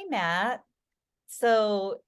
Hey, Matt. So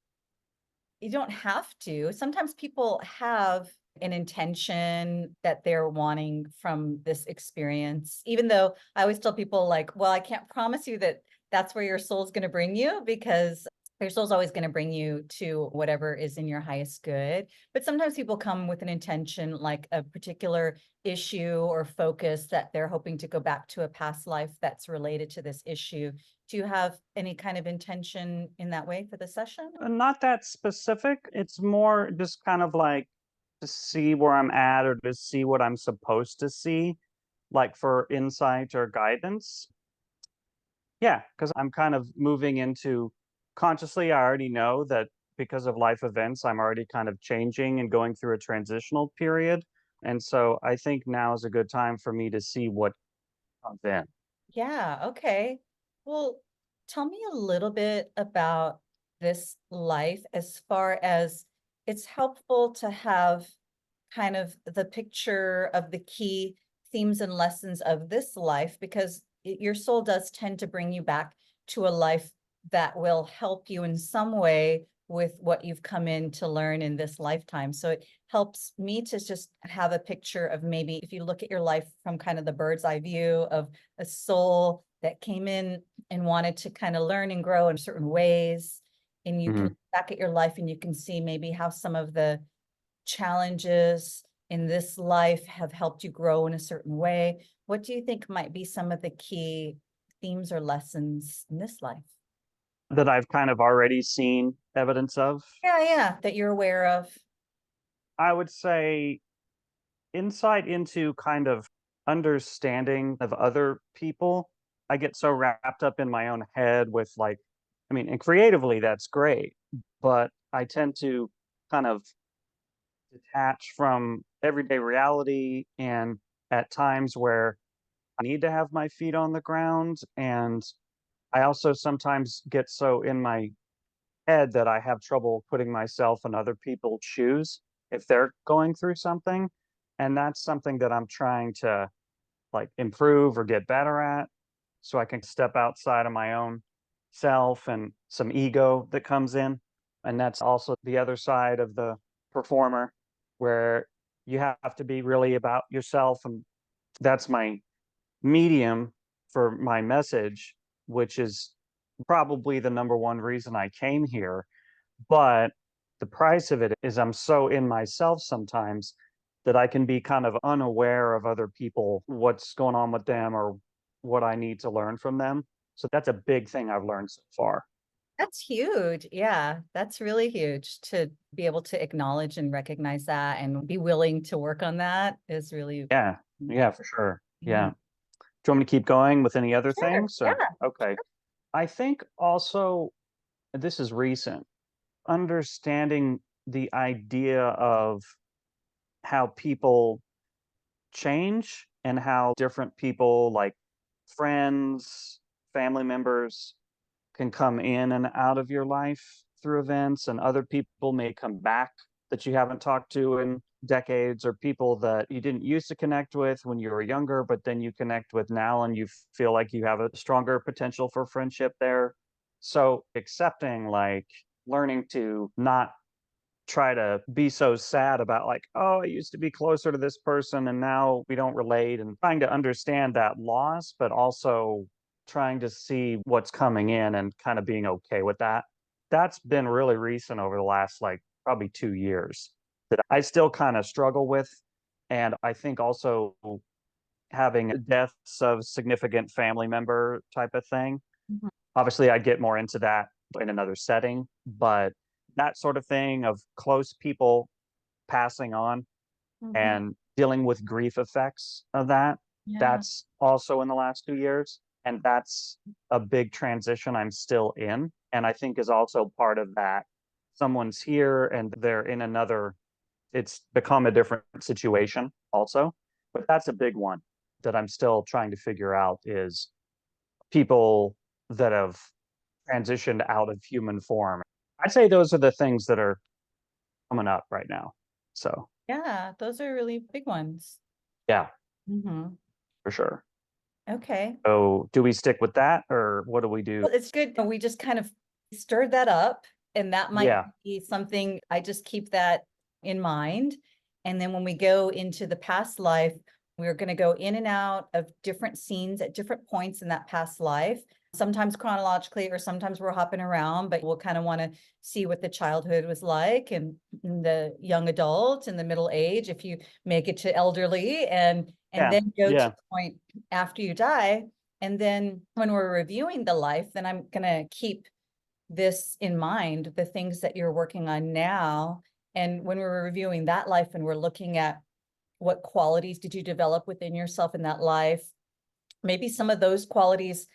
you don't have to. Sometimes people have an intention that they're wanting from this experience, even though I always tell people, like, well, I can't promise you that that's where your soul's going to bring you because your soul's always going to bring you to whatever is in your highest good. But sometimes people come with an intention, like a particular issue or focus that they're hoping to go back to a past life that's related to this issue. Do you have any kind of intention in that way for the session? Not that specific. It's more just kind of like to see where I'm at or to see what I'm supposed to see, like for insight or guidance. Yeah, because I'm kind of moving into consciously, I already know that because of life events, I'm already kind of changing and going through a transitional period. And so I think now is a good time for me to see what comes in. Yeah, okay. Well, tell me a little bit about this life as far as it's helpful to have kind of the picture of the key themes and lessons of this life because your soul does tend to bring you back to a life that will help you in some way with what you've come in to learn in this lifetime. So it helps me to just have a picture of maybe if you look at your life from kind of the bird's eye view of a soul that came in and wanted to kind of learn and grow in certain ways. And you can Mhm. look back at your life and you can see maybe how some of the challenges in this life have helped you grow in a certain way. What do you think might be some of the key themes or lessons in this life? That I've kind of already seen evidence of. Yeah, yeah, that you're aware of. I would say insight into kind of understanding of other people. I get so wrapped up in my own head with like, I mean, and creatively, that's great. But I tend to kind of detach from everyday reality and at times where I need to have my feet on the ground. And I also sometimes get so in my head that I have trouble putting myself in other people's shoes if they're going through something. And that's something that I'm trying to like improve or get better at so I can step outside of my own self and some ego that comes in. And that's also the other side of the performer where you have to be really about yourself. And that's my medium for my message, which is probably the number one reason I came here. But the price of it is I'm so in myself sometimes that I can be kind of unaware of other people, what's going on with them or what I need to learn from them. So that's a big thing I've learned so far. That's huge. Yeah, that's really huge to be able to acknowledge and recognize that and be willing to work on that is really, Yeah. Yeah, for sure. yeah. Yeah. Do you want me to keep going with any other Sure. things or? Yeah. Okay. I think also, this is recent, understanding the idea of how people change and how different people, like friends, family members, can come in and out of your life through events, and other people may come back that you haven't talked to in decades, or people that you didn't used to connect with when you were younger, but then you connect with now and you feel like you have a stronger potential for friendship there. So accepting, like, learning to not try to be so sad about like, oh, I used to be closer to this person and now we don't relate, and trying to understand that loss, but also trying to see what's coming in and kind of being okay with that. That's been really recent over the last like probably 2 years that I still kind of struggle with. And I think also having deaths of significant family member type of thing. Mhm. Obviously, I'd get more into that in another setting, but that sort of thing of close people passing on Mhm. and dealing with grief effects of that, Yeah. that's also in the last 2 years. And that's a big transition I'm still in. And I think is also part of that. Someone's here and they're in another, it's become a different situation also. But that's a big one that I'm still trying to figure out is people that have transitioned out of human form. I'd say those are the things that are coming up right now. So, Yeah, those are really big ones. yeah, Mhm. for sure. Okay. So do we stick with that or what do we do? Well, it's good. We just kind of stirred that up, and that might Yeah. be something I just keep that in mind. And then when we go into the past life, we're going to go in and out of different scenes at different points in that past life, sometimes chronologically, or sometimes we're hopping around, but we'll kind of want to see what the childhood was like and the young adult and the middle age, if you make it to elderly, and Yeah. then go to Yeah. the point after you die. And then when we're reviewing the life, then I'm going to keep this in mind, the things that you're working on now. And when we're reviewing that life and we're looking at what qualities did you develop within yourself in that life, maybe some of those qualities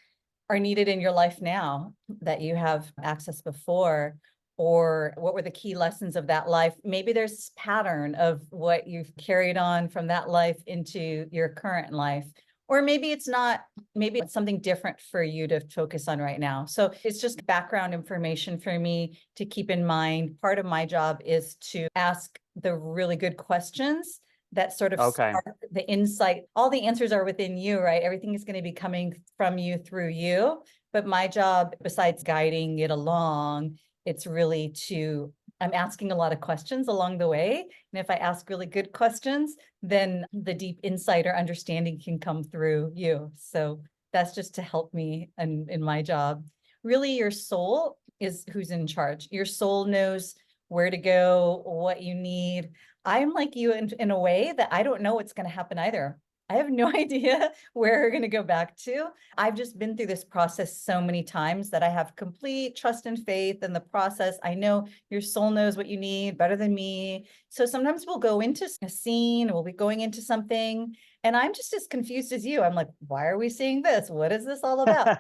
are needed in your life now that you have access before, or what were the key lessons of that life? Maybe there's pattern of what you've carried on from that life into your current life, or maybe it's not, maybe it's something different for you to focus on right now. So it's just background information for me to keep in mind. Part of my job is to ask the really good questions that sort of Okay. spark the insight. All the answers are within you, right? Everything is going to be coming from you through you. But my job, besides guiding it along, it's really to, I'm asking a lot of questions along the way. And if I ask really good questions, then the deep insight or understanding can come through you. So that's just to help me in my job. Really, your soul is who's in charge. Your soul knows where to go, what you need. I'm like you in a way that I don't know what's going to happen either. I have no idea where we're going to go back to. I've just been through this process so many times that I have complete trust and faith in the process. I know your soul knows what you need better than me. So sometimes we'll go into a scene, we'll be going into something, and I'm just as confused as you. I'm like, why are we seeing this? What is this all about?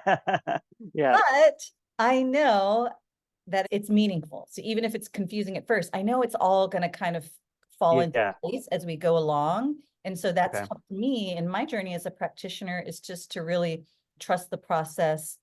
Yeah. But I know that it's meaningful. So even if it's confusing at first, I know it's all going to kind of fall into Yeah. place as we go along. And so that's Okay. helped me in my journey as a practitioner, is just to really trust the process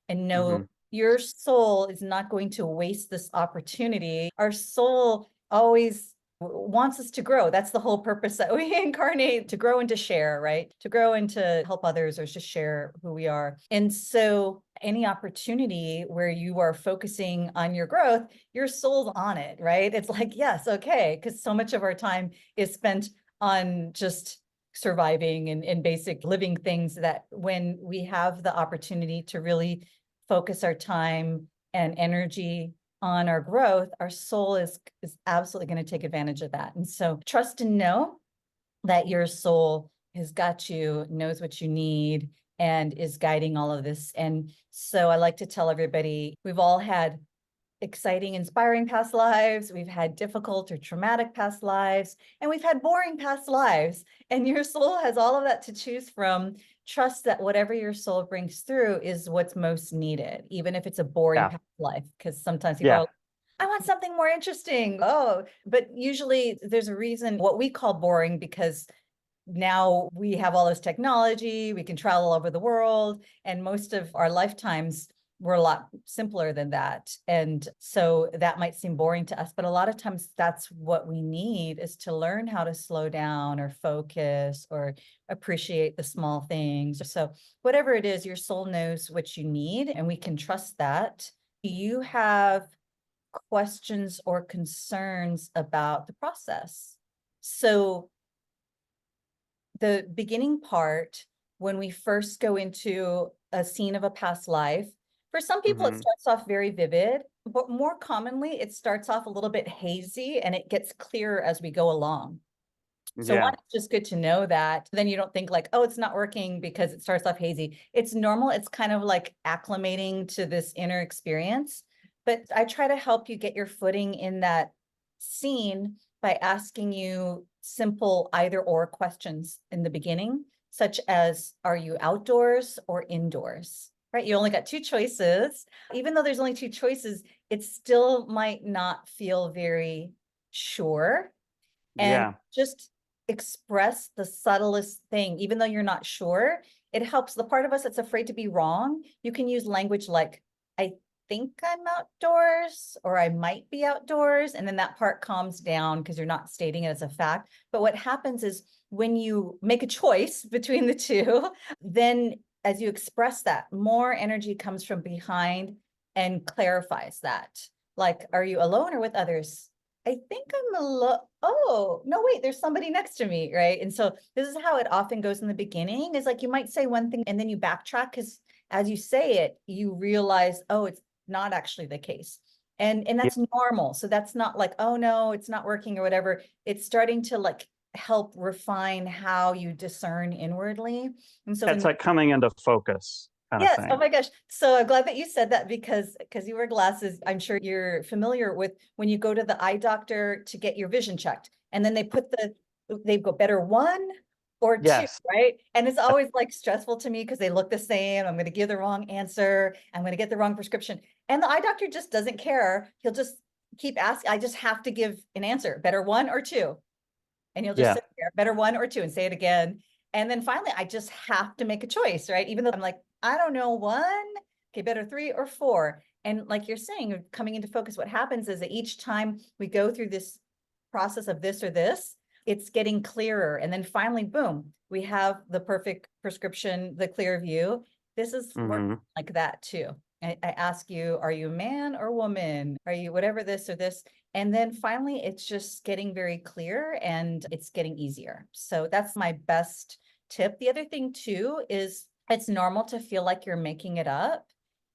and know Hmm. your soul is not going to waste this opportunity. Our soul always wants us to grow. That's the whole purpose that we incarnate, to grow and to share, right? To grow and to help others or just share who we are. And so any opportunity where you are focusing on your growth, your soul's on it, right? It's like, yes, okay, because so much of our time is spent on just surviving and basic living things, that when we have the opportunity to really focus our time and energy on our growth, our soul is absolutely going to take advantage of that. And so trust and know that your soul has got you, knows what you need, and is guiding all of this. And so I like to tell everybody, we've all had exciting, inspiring past lives. We've had difficult or traumatic past lives, and we've had boring past lives. And your soul has all of that to choose from. Trust that whatever your soul brings through is what's most needed, even if it's a boring Yeah. past life, because sometimes people are Yeah. like, I want something more interesting. Oh, but usually there's a reason what we call boring, because now we have all this technology, we can travel all over the world, and most of our lifetimes were a lot simpler than that. And so that might seem boring to us, but a lot of times that's what we need, is to learn how to slow down or focus or appreciate the small things. So whatever it is, your soul knows what you need, and we can trust that. You have questions or concerns about the process. So the beginning part, when we first go into a scene of a past life, for some people it Hmm. starts off very vivid, but more commonly it starts off a little bit hazy and it gets clearer as we go along. So one, Yeah. it's just good to know that. Then you don't think like, oh, it's not working because it starts off hazy. It's normal. It's kind of like acclimating to this inner experience. But I try to help you get your footing in that scene by asking you simple either or questions in the beginning, such as, are you outdoors or indoors? Right? You only got two choices. Even though there's only two choices, it still might not feel very sure. And Yeah. just express the subtlest thing, even though you're not sure. It helps the part of us that's afraid to be wrong. You can use language like, I think I'm outdoors, or I might be outdoors. And then that part calms down because you're not stating it as a fact. But what happens is when you make a choice between the two, then as you express that, more energy comes from behind and clarifies that. Like, are you alone or with others? I think I'm alone. Oh, no, wait, there's somebody next to me, right? And so this is how it often goes in the beginning, is like you might say one thing and then you backtrack because as you say it, you realize, oh, it's not actually the case. And Yeah, that's normal. So that's not like, oh no, it's not working or whatever. It's starting to like help refine how you discern inwardly. And so in it's the like coming into focus kind of yes, oh thing. my gosh. So I'm glad that you said that because you wear glasses. I'm sure you're familiar with when you go to the eye doctor to get your vision checked, and then they go better one or two, Yes. right? And it's always like stressful to me because they look the same. I'm going to give the wrong answer. I'm going to get the wrong prescription. And the eye doctor just doesn't care. He'll just keep asking. I just have to give an answer, better one or two. And you'll just Yeah. sit there, better one or two, and say it again. And then finally, I just have to make a choice, right? Even though I'm like, I don't know, one, okay, better three or four. And like you're saying, coming into focus, what happens is that each time we go through this process of this or this, it's getting clearer. And then finally, boom, we have the perfect prescription, the clear view. This is working Hmm. like that too. I ask you, are you a man or woman? Are you whatever this or this? And then finally, it's just getting very clear and it's getting easier. So that's my best tip. The other thing too is it's normal to feel like you're making it up.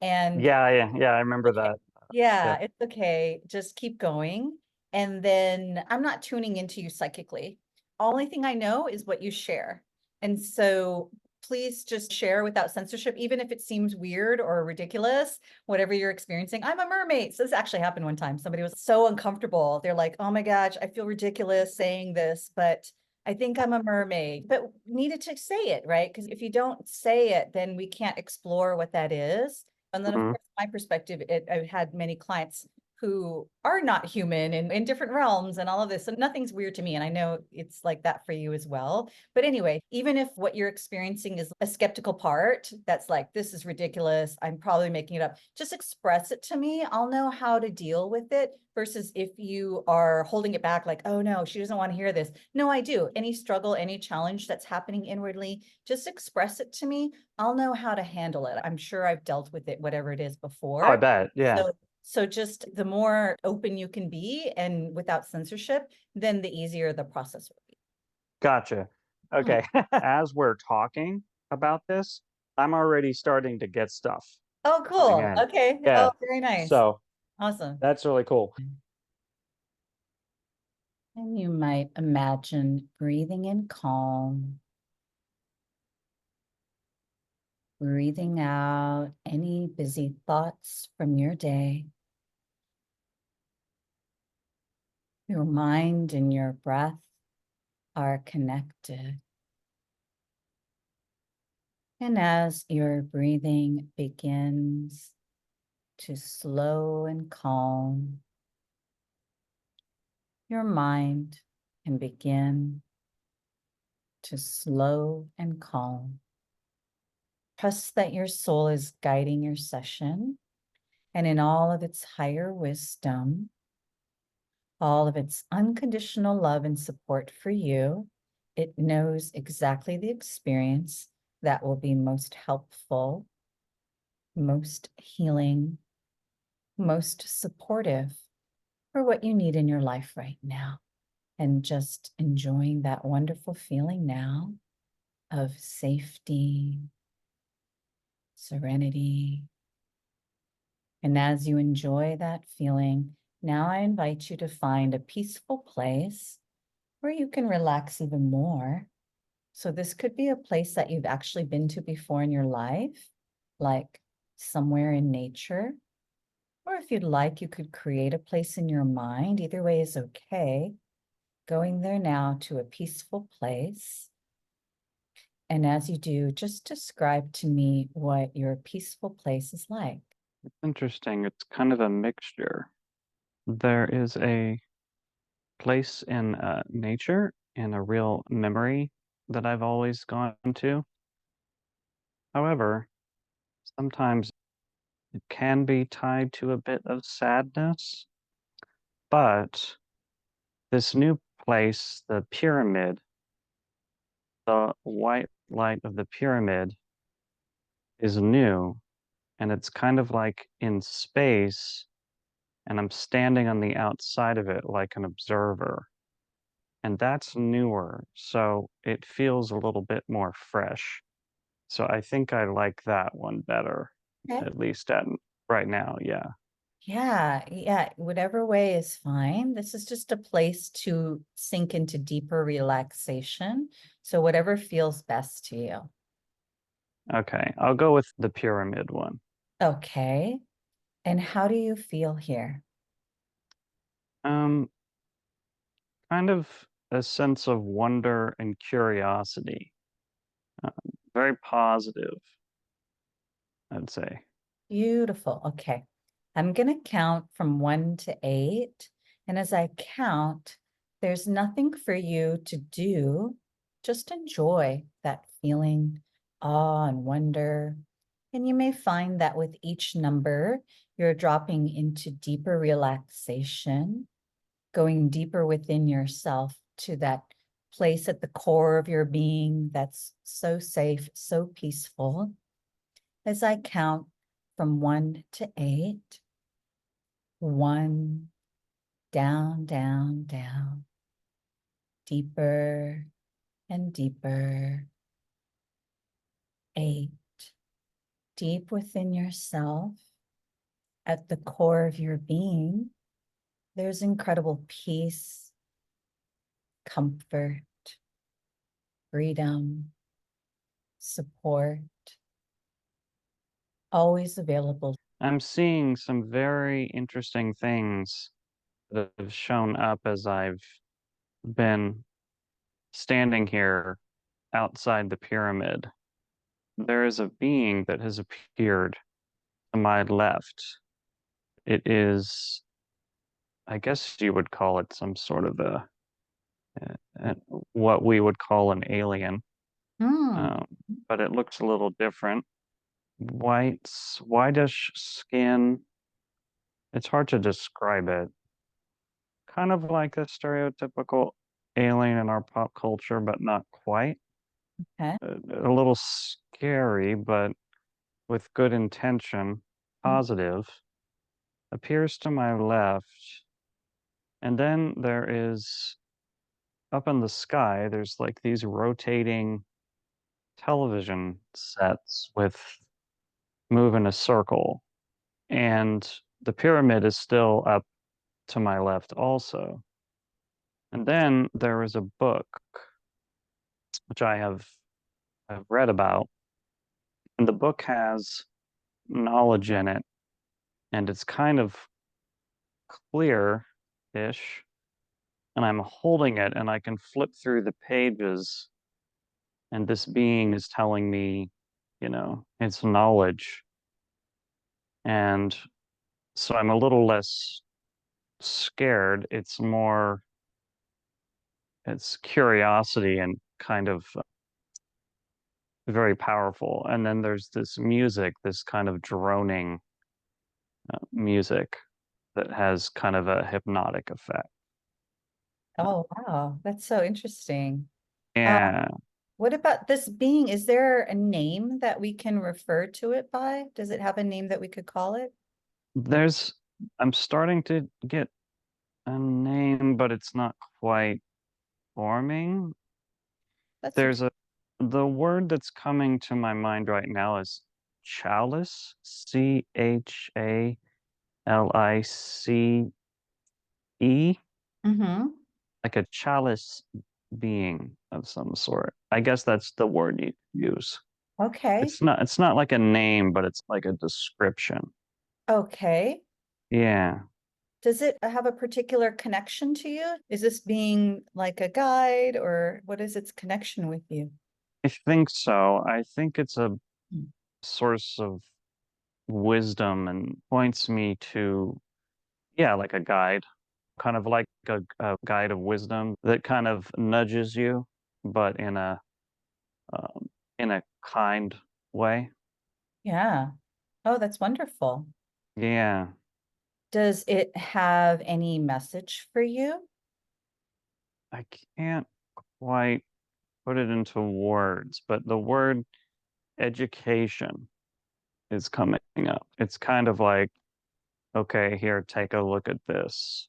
And Yeah, I remember okay, that yeah, tip. it's okay. Just keep going. And then I'm not tuning into you psychically. Only thing I know is what you share. And so please just share without censorship, even if it seems weird or ridiculous, whatever you're experiencing. I'm a mermaid. So this actually happened one time. Somebody was so uncomfortable. They're like, oh my gosh, I feel ridiculous saying this, but I think I'm a mermaid, but needed to say it, right? Because if you don't say it, then we can't explore what that is. And then, of Hmm. course, my perspective, I've had many clients who are not human and in different realms and all of this. So nothing's weird to me. And I know it's like that for you as well. But anyway, even if what you're experiencing is a skeptical part that's like, this is ridiculous, I'm probably making it up, just express it to me. I'll know how to deal with it versus if you are holding it back, like, oh no, she doesn't want to hear this. No, I do. Any struggle, any challenge that's happening inwardly, just express it to me. I'll know how to handle it. I'm sure I've dealt with it, whatever it is Oh, I before. bet. Yeah. So just the more open you can be and without censorship, then the easier the process will be. Gotcha. Hmm. Okay. As we're talking about this, I'm already starting to get stuff Oh, coming cool. in. Okay. Yeah. Oh, very nice. So Awesome. that's really cool. And you might imagine breathing in calm, breathing out any busy thoughts from your day. Your mind and your breath are connected. And as your breathing begins to slow and calm, your mind can begin to slow and calm. Trust that your soul is guiding your session, and in all of its higher wisdom, all of its unconditional love and support for you, it knows exactly the experience that will be most helpful, most healing, most supportive for what you need in your life right now. And just enjoying that wonderful feeling now of safety, serenity. And as you enjoy that feeling, now I invite you to find a peaceful place where you can relax even more. So this could be a place that you've actually been to before in your life, like somewhere in nature. Or if you'd like, you could create a place in your mind. Either way is okay. Going there now to a peaceful place. And as you do, just describe to me what your peaceful place is like. Interesting. It's kind of a mixture. There is a place in nature and a real memory that I've always gone to. However, sometimes it can be tied to a bit of sadness. But this new place, the pyramid, the white light of the pyramid is new, and it's kind of like in space, and I'm standing on the outside of it like an observer. And that's newer, so it feels a little bit more fresh. So I think I like that one better, Okay. at least at right now, yeah. Yeah, yeah, whatever way is fine. This is just a place to sink into deeper relaxation. So whatever feels best to you. Okay, I'll go with the pyramid one. Okay. And how do you feel here? Um, Kind of a sense of wonder and curiosity. Uh, Very positive, I'd say. Beautiful. Okay. I'm going to count from 1 to 8. And as I count, there's nothing for you to do. Just enjoy that feeling, awe and wonder. And you may find that with each number, you're dropping into deeper relaxation, going deeper within yourself to that place at the core of your being that's so safe, so peaceful. As I count from 1 to 8, 1, down, down, down, deeper and deeper. 8, deep within yourself, at the core of your being, there's incredible peace, comfort, freedom, support, always available. I'm seeing some very interesting things that have shown up as I've been standing here outside the pyramid. There is a being that has appeared to my left. It is, I guess you would call it some sort of a what we would call an alien, Hmm. um, but it looks a little different. Whitish skin. It's hard to describe it. Kind of like a stereotypical alien in our pop culture, but not quite. Okay. A little scary, but with good intention, positive. Appears to my left. And then there is up in the sky, there's like these rotating television sets with move in a circle. And the pyramid is still up to my left also. And then there is a book which I've read about, and the book has knowledge in it, and it's kind of clear-ish, and I'm holding it and I can flip through the pages, and this being is telling me, it's knowledge. And so I'm a little less scared. It's curiosity and kind of very powerful. And then there's this music, this kind of droning music that has kind of a hypnotic effect. Oh, wow. That's so interesting. Uh, Yeah, what about this being? Is there a name that we can refer to it by? Does it have a name that we could call it? there's, I'm starting to get a name, but it's not quite forming. That's okay. There's the word that's coming to my mind right now is chalice, Chalice, Mm-hmm. like a chalice being of some sort. I guess that's the word you use. Okay. It's not like a name, but it's like a description. Okay. Yeah, Does it have a particular connection to you? Is this being like a guide or what is its connection with you? I think so. I think it's a Mm. source of wisdom and points me to, yeah, like a guide, kind of like a guide of wisdom that kind of nudges you, but in a kind way. Yeah. Oh, that's wonderful. Yeah, Does it have any message for you? I can't quite put it into words, but the word education. is coming up. It's kind of like, okay, here, take a look at this,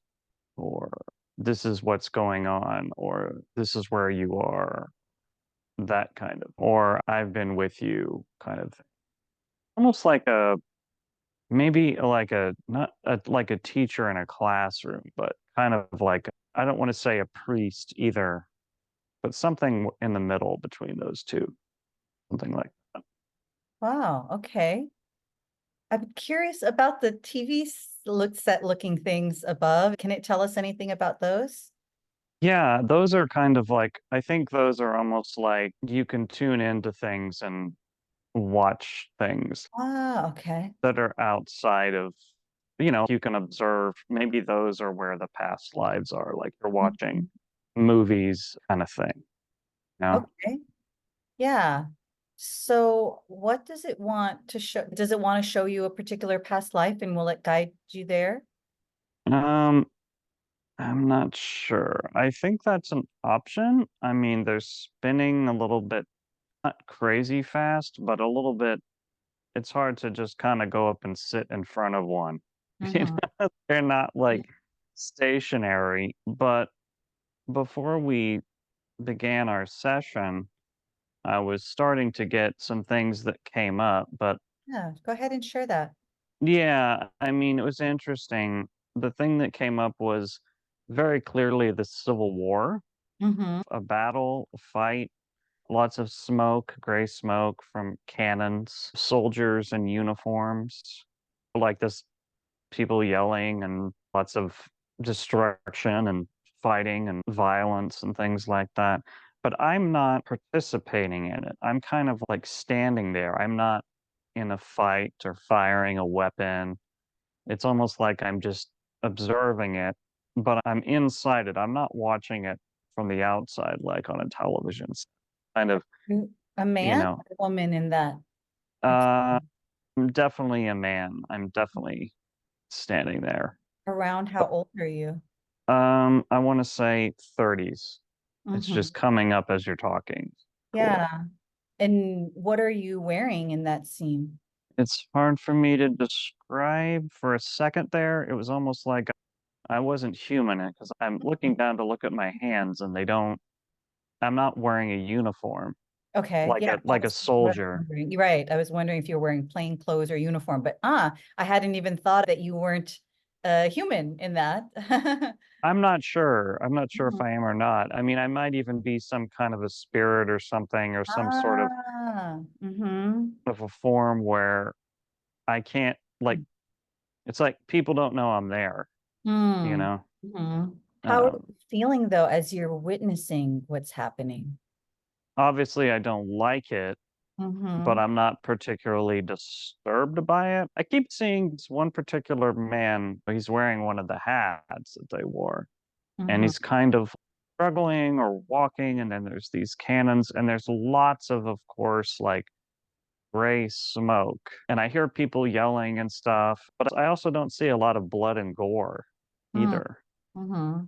or this is what's going on, or this is where you are, that kind of, or I've been with you kind of thing. Almost like a maybe like a not a, like a teacher in a classroom, but kind of like I don't want to say a priest either, but something in the middle between those two, something like that. Wow, okay. I'm curious about the TV look set looking things above. Can it tell us anything about those? Yeah, those are kind of like I think those are almost like you can tune into things and watch things Ah, okay. that are outside of, you can observe. Maybe those are where the past lives are, like you're watching Mhm. movies kind of thing. You know? Okay. Yeah. So what does it want to show? Does it want to show you a particular past life and will it guide you there? Um, I'm not sure. I think that's an option. I mean, they're spinning a little bit, not crazy fast, but a little bit. It's hard to just kind of go up and sit in front of one. You Mm-hmm. know, they're not like stationary. But before we began our session, I was starting to get some things that came up. But Yeah, go ahead and share that. yeah, I mean, it was interesting. The thing that came up was very clearly the Civil War, Mm-hmm. a battle, a fight, lots of smoke, gray smoke from cannons, soldiers in uniforms, like this people yelling and lots of destruction and fighting and violence and things like that. But I'm not participating in it. I'm kind of like standing there. I'm not in a fight or firing a weapon. It's almost like I'm just observing it, but I'm inside it. I'm not watching it from the outside like on a television. Kind of, A you man know, or a woman in that uh, experience? I'm definitely a man. I'm definitely standing there. Around how old are you? I want to say 30s. It's Mm-hmm. just coming up as you're talking. Cool. Yeah. And what are you wearing in that scene? It's hard for me to describe. For a second there, it was almost like I wasn't human because I'm looking down to look at my hands and I'm not wearing a uniform Okay, like yeah, a that's what I was soldier. wondering. You're right. I was wondering if you're wearing plain clothes or uniform, but I hadn't even thought that you weren't human in that. I'm not sure. I'm not sure if Mhm. I am or not. I mean, I might even be some kind of a spirit or something or some sort Mm-hmm. of a form where I can't like it's like people don't know I'm there, you Mm. know? Hmm. How are Um, you feeling though as you're witnessing what's happening? Obviously I don't like it, but Mm-hmm. I'm not particularly disturbed by it. I keep seeing this one particular man, he's wearing one of the hats that they wore, and Mm-hmm. he's kind of struggling or walking, and then there's these cannons, and there's lots of course, like gray smoke. And I hear people yelling and stuff, but I also don't see a lot of blood and gore either. Mm-hmm.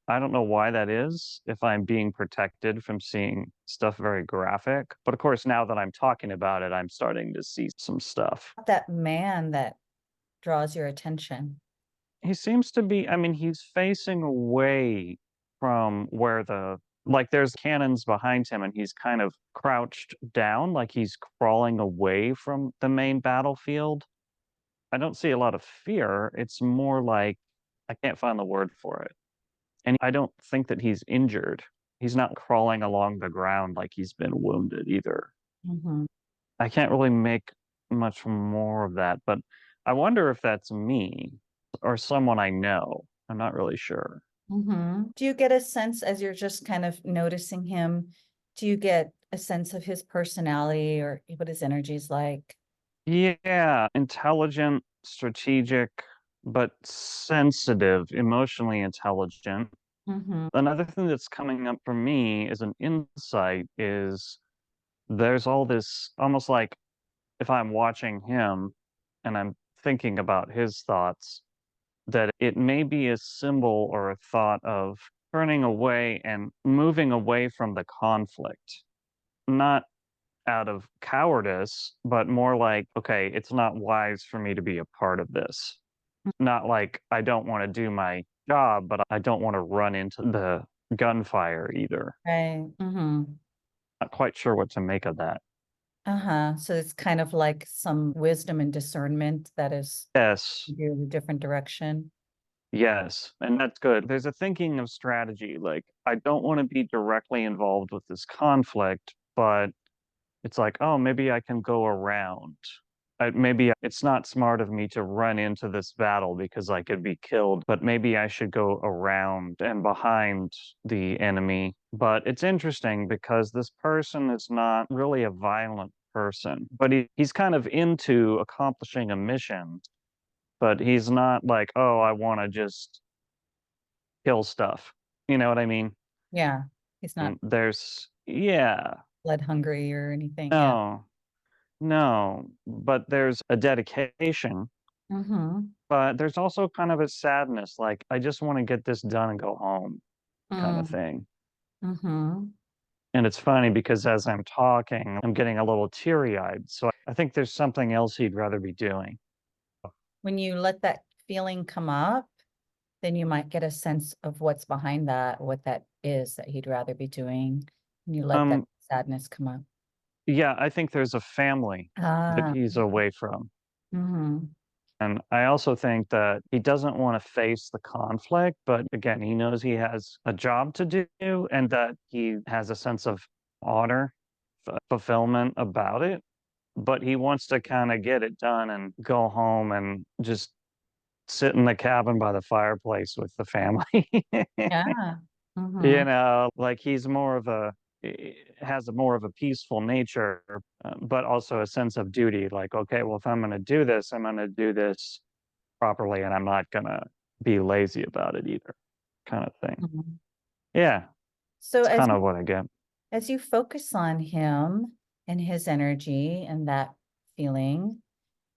I don't know why that is, if I'm being protected from seeing stuff very graphic. But of course, now that I'm talking about it, I'm starting to see some stuff. That man that draws your attention. He seems to be, I mean, he's facing away from where like there's cannons behind him and he's kind of crouched down, like he's crawling away from the main battlefield. I don't see a lot of fear. It's more like, I can't find the word for it. And I don't think that he's injured. He's not crawling along the ground like he's been wounded either. Mm-hmm. I can't really make much more of that, but I wonder if that's me or someone I know. I'm not really sure. Mm-hmm. Do you get a sense as you're just kind of noticing him? Do you get a sense of his personality or what his energy is like? Yeah, intelligent, strategic, but sensitive, emotionally intelligent. Mm-hmm. Another thing that's coming up for me as an insight is there's all this almost like if I'm watching him and I'm thinking about his thoughts, that it may be a symbol or a thought of turning away and moving away from the conflict, not out of cowardice, but more like, okay, it's not wise for me to be a part of this. Not like I don't want to do my job, but I don't want to run into the gunfire either. Right. Mm-hmm. Not quite sure what to make of that. Uh-huh. So it's kind of like some wisdom and discernment that is Yes, in a different direction. yes, and that's good. There's a thinking of strategy. Like, I don't want to be directly involved with this conflict, but it's like, oh, maybe I can go around. Maybe it's not smart of me to run into this battle because I could be killed, but maybe I should go around and behind the enemy. But it's interesting because this person is not really a violent person, but he's kind of into accomplishing a mission, but he's not like, oh, I want to just kill stuff. You know what I mean? Yeah. He's not Yeah, blood hungry or anything. Yeah. no, no, but there's a dedication. Mm-hmm. But there's also kind of a sadness, like, I just wanna get this done and go home kinda Mm. thing. Mm-hmm. And it's funny because as I'm talking, I'm getting a little teary-eyed, so I think there's something else he'd rather be doing. When you let that feeling come up, then you might get a sense of what's behind that, what that is that he'd rather be doing. And you let that Um, sadness come up. yeah, I think there's a family that Ah. he's away from, Mm-hmm. and I also think that he doesn't wanna face the conflict, but again, he knows he has a job to do and that he has a sense of honor, fulfillment about it. But he wants to kinda get it done and go home and just sit in the cabin by the fireplace with the family. Yeah. Mm-hmm. You know, like, he's more of a has a more of a peaceful nature, but also a sense of duty, like, "Okay, well, if I'm gonna do this, I'm gonna do this properly, and I'm not gonna be lazy about it either," kinda thing. Mm-hmm. Yeah, So it's kind of what I get. as you focus on him and his energy and that feeling,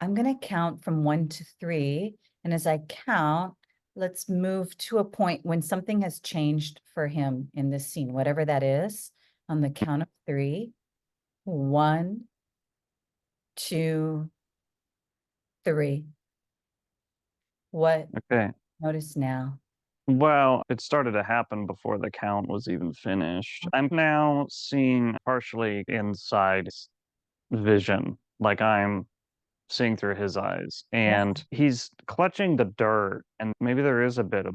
I'm going to count from 1 to 3. And as I count, let's move to a point when something has changed for him in this scene, whatever that is, on the count of 3. 1, 2, 3. What Okay. notice now? Well, it started to happen before the count was even finished. I'm now seeing partially inside his vision, like I'm seeing through his eyes, Yeah. and he's clutching the dirt, and maybe there is a bit of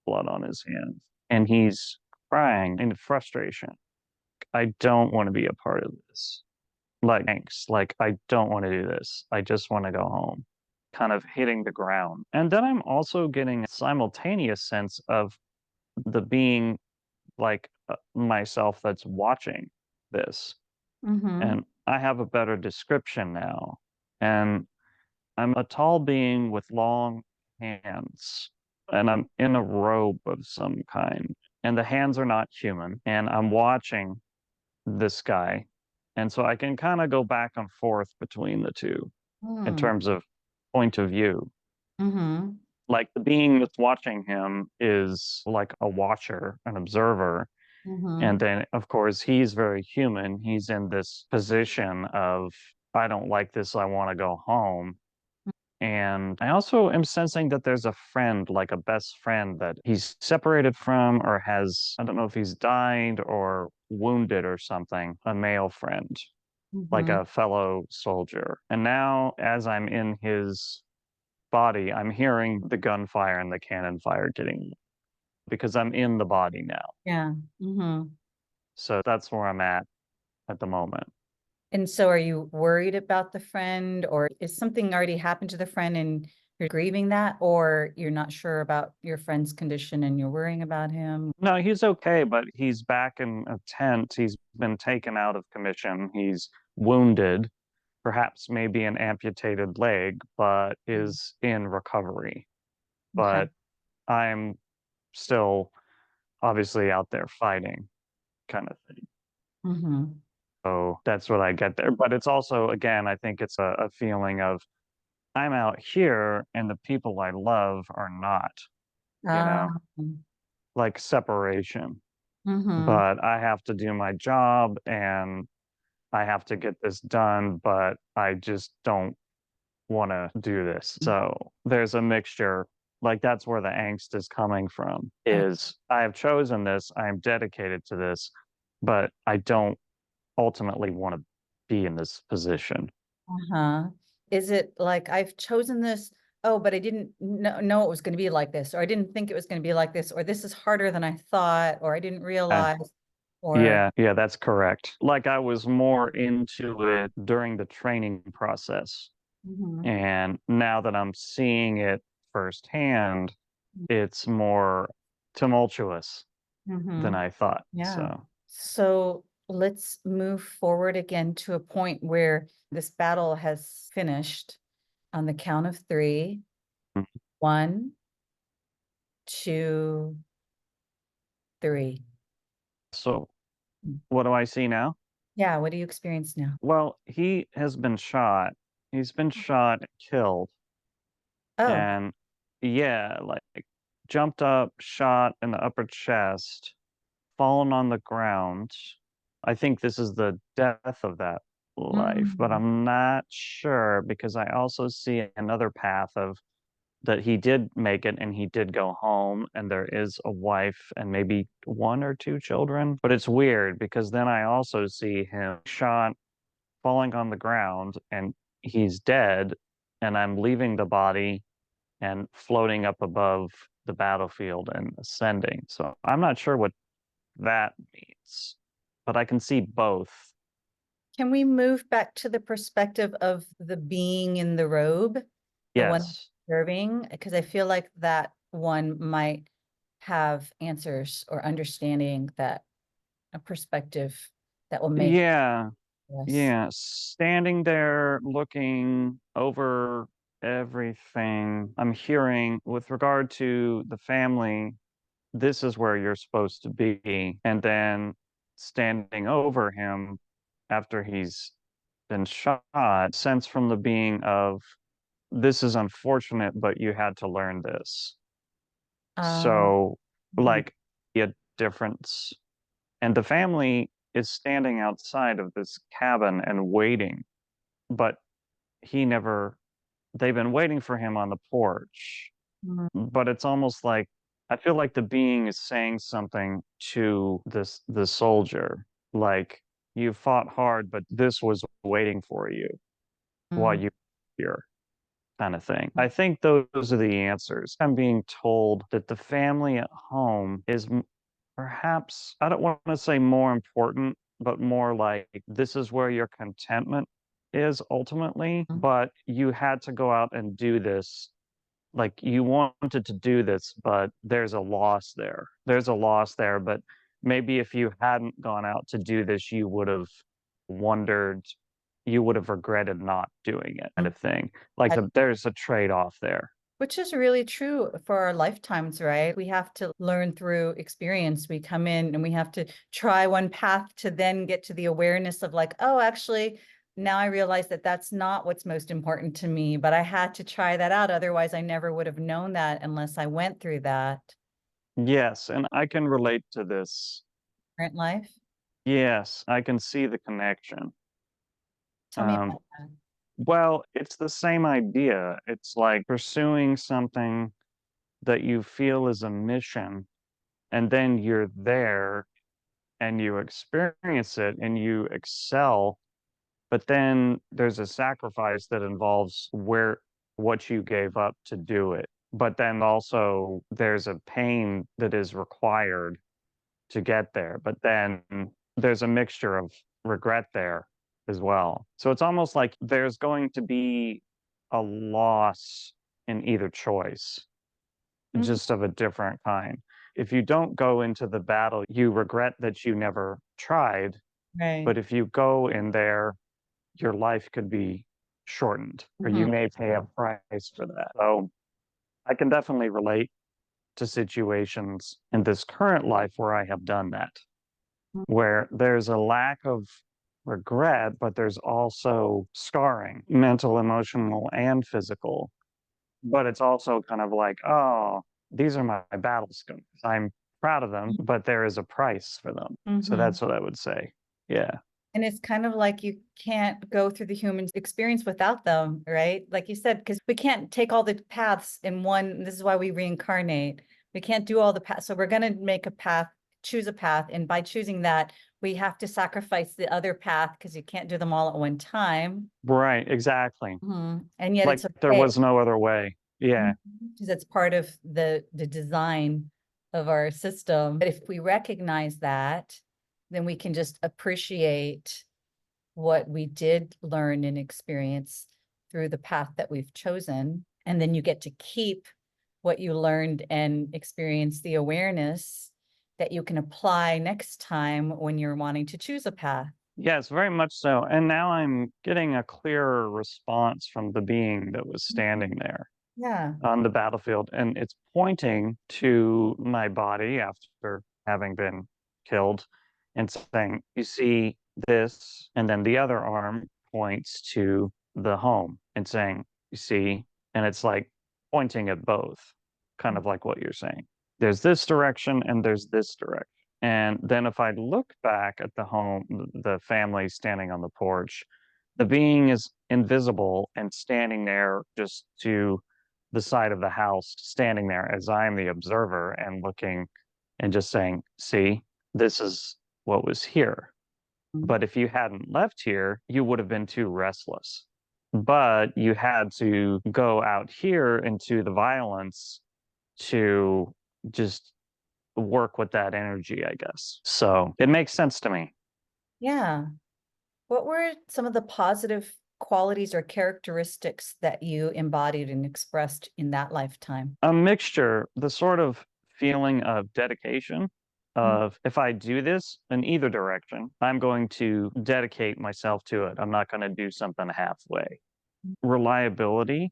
blood on his hands, and he's crying in frustration. I don't want to be a part of this. Like, thanks. Like, I don't want to do this. I just want to go home. Kind of hitting the ground. And then I'm also getting a simultaneous sense of the being like myself that's watching this. Mm-hmm. And I have a better description now. And I'm a tall being with long hands, and I'm in a robe of some kind. And the hands are not human. And I'm watching this guy. And so I can kind of go back and forth between the two in Mm. terms of point of view. Mm-hmm. Like the being that's watching him is like a watcher, an observer. And Mm-hmm. then, of course, he's very human. He's in this position of, I don't like this. I want to go home. And I also am sensing that there's a friend, like a best friend that he's separated from or has, I don't know if he's died or wounded or something, a male friend, like Mm-hmm. a fellow soldier. And now, as I'm in his body, I'm hearing the gunfire and the cannon fire getting because I'm in the body now. Yeah. Mm-hmm. So that's where I'm at the moment. And so are you worried about the friend, or is something already happened to the friend and you're grieving that, or you're not sure about your friend's condition and you're worrying about him? No, he's okay, but he's back in a tent. He's been taken out of commission. He's wounded, perhaps maybe an amputated leg, but Mm. is in recovery. Okay. But I'm still obviously out there fighting kind of thing. Mm-hmm. So that's what I get there. But it's also, again, I think it's a feeling of I'm out here and the people I love are not, you know, like separation. Mm-hmm. But I have to do my job and I have to get this done, but I just don't want to do this. So there's a mixture. Like that's where the angst is coming from. Is I have chosen this, I am dedicated to this, but I don't ultimately want to be in this position. Uh-huh. Is it like I've chosen this, oh, but I didn't know it was going to be like this, or I didn't think it was going to be like this, or this is harder than I thought, or I didn't Uh, realize, or yeah, that's correct. Like I was more into it during the training process. Mhm. And now that I'm seeing it firsthand, it's more tumultuous than Mhm. I thought. Yeah. So, So let's move forward again to a point where this battle has finished on the count of three. mm, 1, 2, 3. so what do I see now? Yeah, what do you experience now? Well, he has been shot. He's been shot and killed. Oh, And yeah, like jumped up, shot in the upper chest, fallen on the ground. I think this is the death of that life, but mm, I'm not sure because I also see another path of that he did make it and he did go home and there is a wife and maybe one or two children. But it's weird because then I also see him shot, falling on the ground, and he's dead, and I'm leaving the body and floating up above the battlefield and ascending. So I'm not sure what that means, but I can see both. can we move back to the perspective of the being in the robe, the one Yes. serving? Because I feel like that one might have answers or understanding that a perspective that will make Yeah. us. Yeah. Standing there looking over everything, I'm hearing with regard to the family, this is where you're supposed to be. And then standing over him after he's been shot, sense from the being of, this is unfortunate, but you had to learn this. Uh, So, mhm, like, a difference. And the family is standing outside of this cabin and waiting, but he never, they've been waiting for him on the porch. mhm, But it's almost like, I feel like the being is saying something to the soldier, like, you fought hard, but this was waiting for you while mhm, you were here. Kind of thing. I think those are the answers. I'm being told that the family at home is perhaps, I don't want to say more important, but more like this is where your contentment is ultimately. mhm, But you had to go out and do this. Like you wanted to do this, but there's a loss there. There's a loss there. But maybe if you hadn't gone out to do this, you would have wondered, you would have regretted not doing it, kind mhm. of thing. Like there's a trade-off there. Which is really true for our lifetimes, right? We have to learn through experience. We come in and we have to try one path to then get to the awareness of like, oh, actually, now I realize that that's not what's most important to me, but I had to try that out. Otherwise, I never would have known that unless I went through that Yes, and I can relate to this. current life. Yes, I can see the connection. Tell me Um, about that. well, it's the same idea. It's like pursuing something that you feel is a mission, and then you're there and you experience it and you excel, but then there's a sacrifice that involves where what you gave up to do it. But then also there's a pain that is required to get there. But then there's a mixture of regret there as well. So it's almost like there's going to be a loss in either choice, Mhm. just of a different kind. If you don't go into the battle, you regret that you never tried. Right. But if you go in there, your life could be shortened, or you Mhm. may pay a price for that. So I can definitely relate to situations in this current life where I have done that, where there's a lack of regret, but there's also scarring, mental, emotional, and physical. But it's also kind of like, oh, these are my battle scars. I'm proud of them, but there is a price for them. So Mhm. that's what I would say. Yeah. And it's kind of like you can't go through the human experience without them, right? Like you said, because we can't take all the paths in one. This is why we reincarnate. We can't do all the paths. So we're going to make a path, choose a path. And by choosing that, we have to sacrifice the other path because you can't do them all at one time. Right, exactly. And yet Like it's there okay was no other way. Yeah. because it's part of the design of our system. But if we recognize that, then we can just appreciate what we did learn and experience through the path that we've chosen. And then you get to keep what you learned and experience the awareness that you can apply next time when you're wanting to choose a path. Yes, very much so. And now I'm getting a clearer response from the being that was standing there Yeah. on the battlefield, and it's pointing to my body after having been killed and saying, "You see this?" And then the other arm points to the home and saying, "You see?" And it's like pointing at both, kind of like what you're saying. There's this direction and there's this direction. And then if I look back at the home, the family standing on the porch, the being is invisible and standing there just to the side of the house, standing there as I'm the observer and looking and just saying, "See, this is what was here. But if you hadn't left here, you would have been too restless. But you had to go out here into the violence to just work with that energy, I guess." So it makes sense to me. Yeah. What were some of the positive qualities or characteristics that you embodied and expressed in that lifetime? A mixture, the sort of feeling of dedication Mm, of if I do this in either direction, I'm going to dedicate myself to it. I'm not going to do something halfway. Reliability,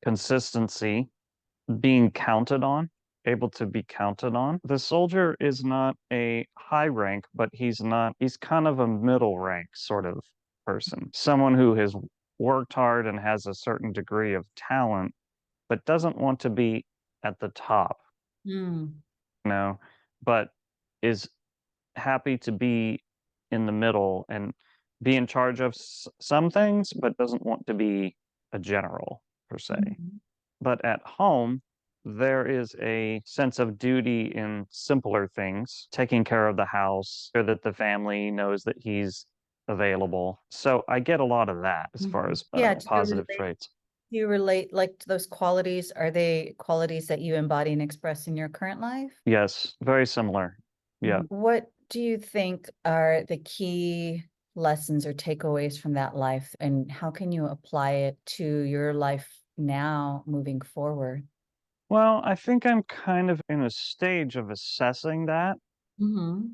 consistency, being counted on, able to be counted on. The soldier is not a high rank, but he's kind of a middle rank sort of person. Someone who has worked hard and has a certain degree of talent, but doesn't want to be at the top, mm, you know, but is happy to be in the middle and be in charge of some things, but doesn't want to be a general per se. mhm, But at home, there is a sense of duty in simpler things, taking care of the house, so that the family knows that he's available. So I get a lot of that as far mhm. as Yeah, positive traits. do you relate like to those qualities? Are they qualities that you embody and express in your current life? Yes, very similar. Yeah. What do you think are the key lessons or takeaways from that life, and how can you apply it to your life now moving forward? Well, I think I'm kind of in a stage of assessing that Hmm.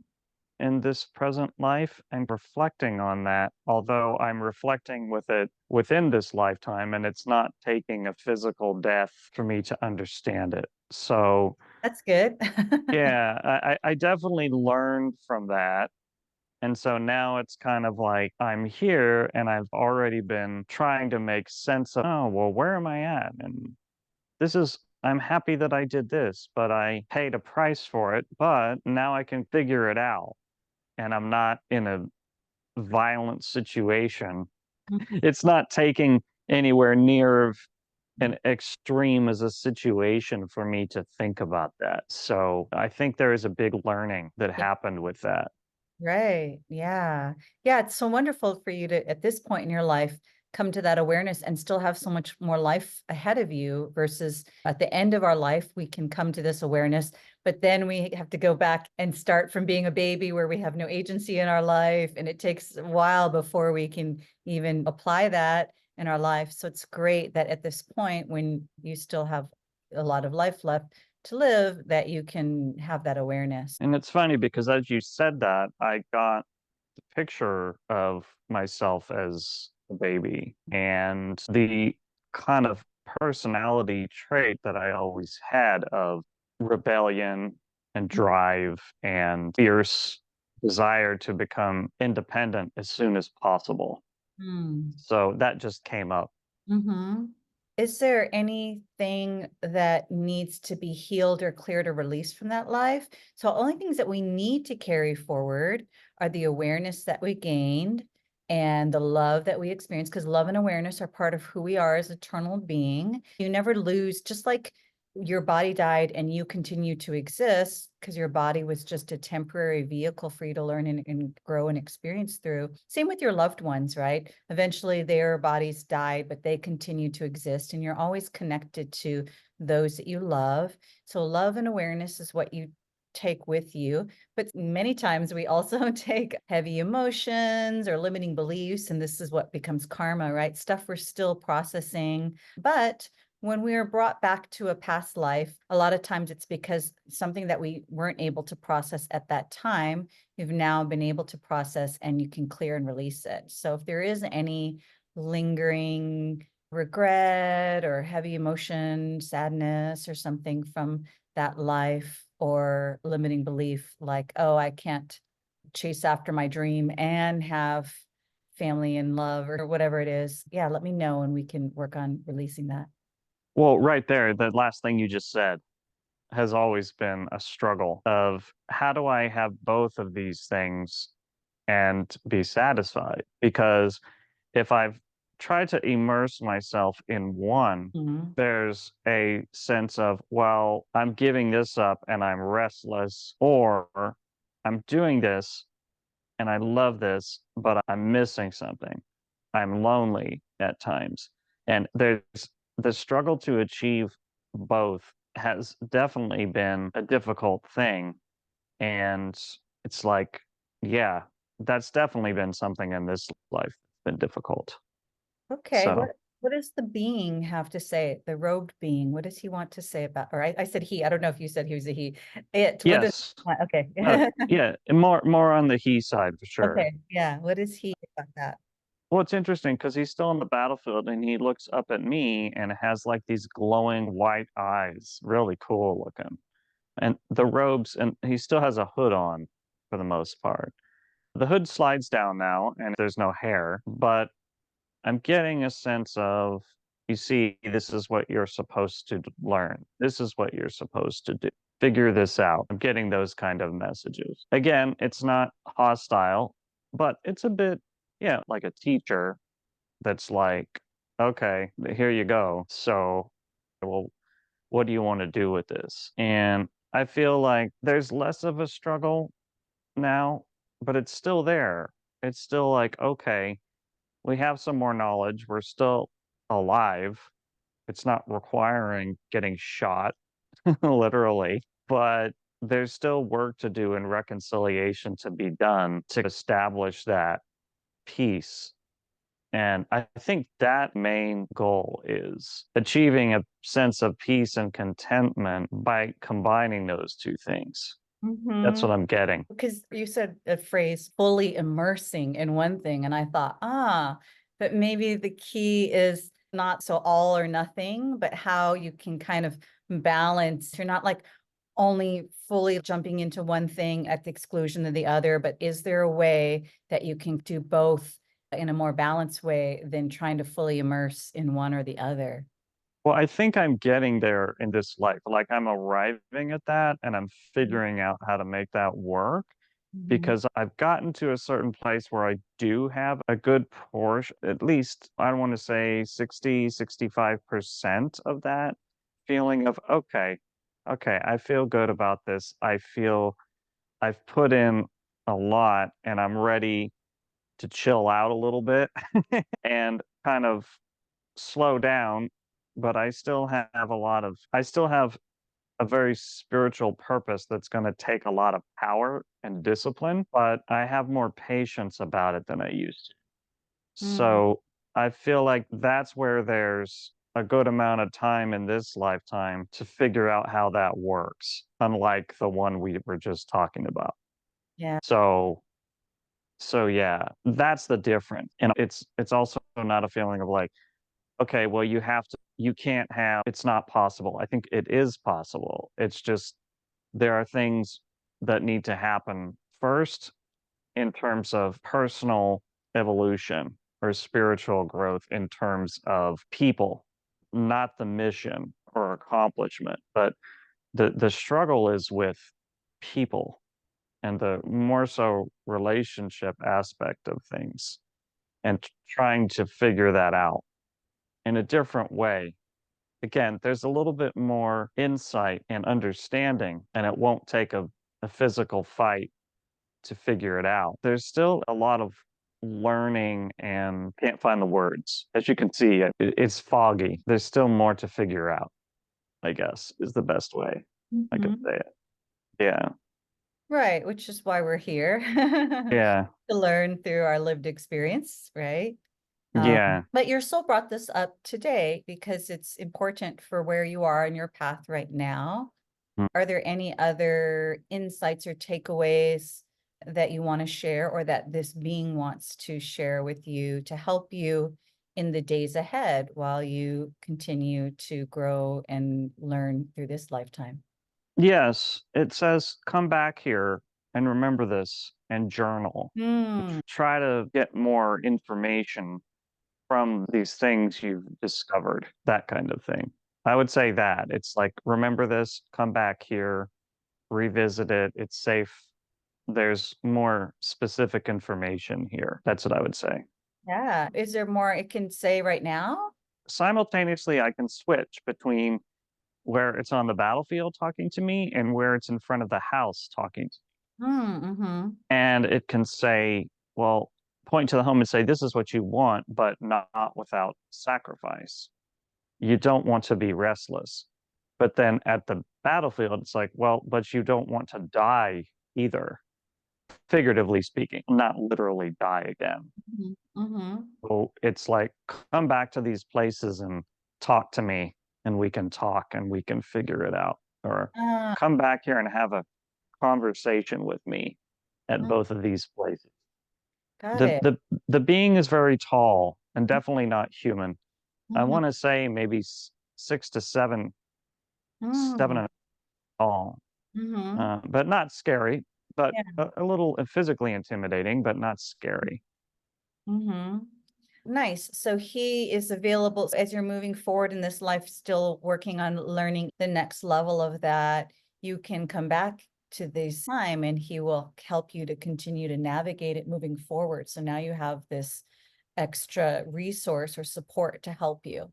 in this present life and reflecting on that, although I'm reflecting with it within this lifetime and it's not taking a physical death for me to understand it. So, That's good. yeah, I definitely learned from that. And so now it's kind of like I'm here and I've already been trying to make sense of, oh, well, where am I at? And this is, I'm happy that I did this, but I paid a price for it, but now I can figure it out and I'm not in a violent situation. It's not taking anywhere near of an extreme as a situation for me to think about that. So I think there is a big learning that happened with that. Right. Yeah. Yeah. It's so wonderful for you to, at this point in your life, come to that awareness and still have so much more life ahead of you versus at the end of our life, we can come to this awareness, but then we have to go back and start from being a baby where we have no agency in our life. And it takes a while before we can even apply that in our life. So it's great that at this point, when you still have a lot of life left to live, that you can have that awareness. And it's funny because as you said that, I got the picture of myself as a baby and the kind of personality trait that I always had of rebellion and drive and fierce desire to become independent as soon as possible. Hmm. So that just came up. Mm-hmm. Is there anything that needs to be healed or cleared or released from that life? So only things that we need to carry forward, are the awareness that we gained and the love that we experience, because love and awareness are part of who we are as eternal being. You never lose, just like your body died and you continue to exist because your body was just a temporary vehicle for you to learn and grow and experience through. Same with your loved ones, right? Eventually their bodies died, but they continue to exist and you're always connected to those that you love. So love and awareness is what you take with you, but many times we also take heavy emotions or limiting beliefs, and this is what becomes karma, right? Stuff we're still processing. But when we are brought back to a past life, a lot of times it's because something that we weren't able to process at that time, you've now been able to process and you can clear and release it. So if there is any lingering regret or heavy emotion, sadness, or something from that life, or limiting belief like, oh, I can't chase after my dream and have family and love or whatever it is, yeah, let me know and we can work on releasing that. Well, right there, the last thing you just said has always been a struggle of how do I have both of these things and be satisfied? Because if I've tried to immerse myself in one, Mhm. there's a sense of, well, I'm giving this up and I'm restless, or I'm doing this and I love this, but I'm missing something. I'm lonely at times. And there's the struggle to achieve both has definitely been a difficult thing. And it's like, yeah, that's definitely been something in this life that's been difficult. Okay, So, what does the being have to say? The robed being, what does he want to say about, or I said he, I don't know if you said he was a he. It, what does, yes. okay. Yeah, and more on the he side for sure. Okay, yeah, what is he about that? Well, it's interesting because he's still on the battlefield and he looks up at me and has like these glowing white eyes, really cool looking. And the robes, and he still has a hood on for the most part. The hood slides down now and there's no hair, but I'm getting a sense of, you see, this is what you're supposed to learn. This is what you're supposed to do. Figure this out. I'm getting those kind of messages. Again, it's not hostile, but it's a bit, yeah, like a teacher that's like, okay, here you go. So, well, what do you want to do with this? And I feel like there's less of a struggle now, but it's still there. It's still like, okay, we have some more knowledge. We're still alive. It's not requiring getting shot, literally, but there's still work to do and reconciliation to be done to establish that peace. And I think that main goal is achieving a sense of peace and contentment by combining those two things. That's Mhm. what I'm getting. Because you said a phrase fully immersing in one thing, and I thought, but maybe the key is not so all or nothing, but how you can kind of balance. You're not like only fully jumping into one thing at the exclusion of the other, but is there a way that you can do both in a more balanced way than trying to fully immerse in one or the other? Well, I think I'm getting there in this life. Like I'm arriving at that and I'm figuring out how to make that work Mhm. because I've gotten to a certain place where I do have a good portion, at least I want to say 60, 65% of that feeling of, okay, okay, I feel good about this. I feel I've put in a lot and I'm ready to chill out a little bit and kind of slow down, but I still have a very spiritual purpose that's going to take a lot of power and discipline, but I have more patience about it than I used to. Mm. So I feel like that's where there's a good amount of time in this lifetime to figure out how that works, unlike the one we were just talking about. Yeah. So so yeah, that's the difference. And it's also not a feeling of like, okay, well, you can't have, it's not possible. I think it is possible. It's just there are things that need to happen first in terms of personal evolution or spiritual growth in terms of people, not the mission or accomplishment, but the struggle is with people and the more so relationship aspect of things, and trying to figure that out in a different way. Again, there's a little bit more insight and understanding, and it won't take a physical fight to figure it out. There's still a lot of learning and can't find the words. As you can see, it's foggy. There's still more to figure out, I guess, is the best way I could Mhm. say it. Yeah. Right, which is why we're here Yeah. to learn through our lived experience, right? Yeah. But your soul brought this up today because it's important for where you are in your path right now. Mm. Are there any other insights or takeaways that you want to share or that this being wants to share with you to help you in the days ahead while you continue to grow and learn through this lifetime? Yes, it says come back here and remember this and journal. Hmm. Try to get more information from these things you've discovered, that kind of thing. I would say that. It's like, remember this, come back here, revisit it. It's safe. There's more specific information here. That's what I would say. Yeah. Is there more it can say right now? Simultaneously, I can switch between where it's on the battlefield talking to me and where it's in front of the house talking to me. Mm-hmm. And it can say, well, point to the home and say, this is what you want, but not without sacrifice. You don't want to be restless. But then at the battlefield, it's like, well, but you don't want to die either, figuratively speaking, not literally die again. Mm-hmm. So it's like, come back to these places and talk to me, and we can talk and we can figure it out. Or Uh, come back here and have a conversation with me at mm, both of these places. got The it. the the being is very tall and definitely not human. I Mm-hmm. want to say maybe 6 to 7, seven Mm-hmm. and tall, Mm-hmm. but not scary, but Yeah. a little physically intimidating, but not scary. Mm-hmm. Nice. So he is available as you're moving forward in this life, still working on learning the next level of that. You can come back to this time and he will help you to continue to navigate it moving forward. So now you have this extra resource or support to help you.